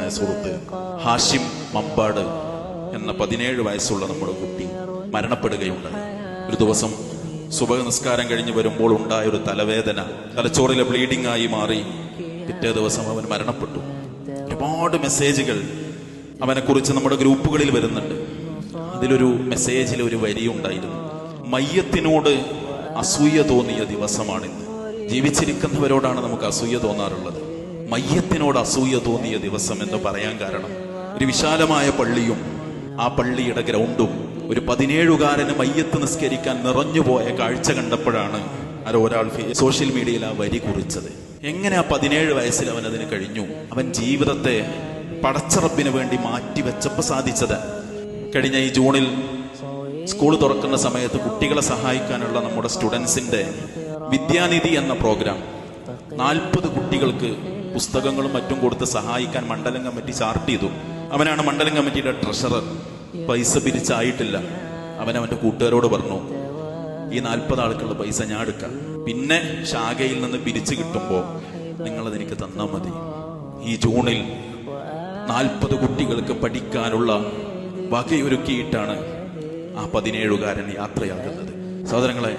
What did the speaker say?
ബഹുമാന്യനായ സുഹൃത്ത് ഹാഷിം മമ്പാട് എന്ന 17 വയസ്സുള്ള നമ്മുടെ കുട്ടി മരണപ്പെടുകയുണ്ടായി. ഒരു ദിവസം സുബഹ് നിസ്കാരം കഴിഞ്ഞ് വരുമ്പോൾ ഉണ്ടായ ഒരു തലവേദന തലച്ചോറിലെ ബ്ലീഡിംഗ് ആയി മാറി. പിറ്റേ ദിവസം അവൻ മരണപ്പെട്ടു. ഒരുപാട് മെസ്സേജുകൾ അവനെ കുറിച്ച് നമ്മുടെ ഗ്രൂപ്പുകളിൽ വരുന്നുണ്ട്. അതിലൊരു മെസ്സേജിൽ ഒരു വരി ഉണ്ടായിരുന്നു: മയ്യത്തിനോട് അസൂയ തോന്നിയ ദിവസമാണിന്ന്. ജീവിച്ചിരിക്കുന്നവരോടാണ് നമുക്ക് അസൂയ തോന്നാറുള്ളത്. മയ്യത്തിനോട് അസൂയ തോന്നിയ ദിവസം എന്ന് പറയാൻ കാരണം, ഒരു വിശാലമായ പള്ളിയും ആ പള്ളിയുടെ ഗ്രൗണ്ടും ഒരു 17കാരന് മയ്യത്ത് നിസ്കരിക്കാൻ നിറഞ്ഞുപോയ കാഴ്ച കണ്ടപ്പോഴാണ് ഒരാൾ സോഷ്യൽ മീഡിയയിൽ ആ വരി കുറിച്ചത്. എങ്ങനെ ആ 17 വയസ്സിൽ അവൻ അതിന് കഴിഞ്ഞു? അവൻ ജീവിതത്തെ പടച്ചറപ്പിന് വേണ്ടി മാറ്റിവെച്ചപ്പോൾ സാധിച്ചത്. കഴിഞ്ഞ ഈ ജൂണിൽ സ്കൂൾ തുറക്കുന്ന സമയത്ത് കുട്ടികളെ സഹായിക്കാനുള്ള നമ്മുടെ സ്റ്റുഡൻസിന്റെ വിദ്യാനിധി എന്ന പ്രോഗ്രാം 40 കുട്ടികൾക്ക് പുസ്തകങ്ങളും മറ്റും കൊടുത്ത് സഹായിക്കാൻ മണ്ഡലം കമ്മിറ്റി ചാർട്ട് ചെയ്തു. അവനാണ് മണ്ഡലം കമ്മിറ്റിയുടെ ട്രഷറർ. പൈസ പിരിച്ചായിട്ടില്ല. അവൻ്റെ കൂട്ടുകാരോട് പറഞ്ഞു, ഈ 40 ആൾക്കുള്ള പൈസ ഞാൻ എടുക്കാം, പിന്നെ ശാഖയിൽ നിന്ന് പിരിച്ചു കിട്ടുമ്പോൾ നിങ്ങളതെനിക്ക് തന്നാൽ മതി. ഈ ജൂണിൽ 40 കുട്ടികൾക്ക് പഠിക്കാനുള്ള വകയൊരുക്കിയിട്ടാണ് ആ 17കാരൻ യാത്രയാകുന്നത്. സഹോദരങ്ങളെ,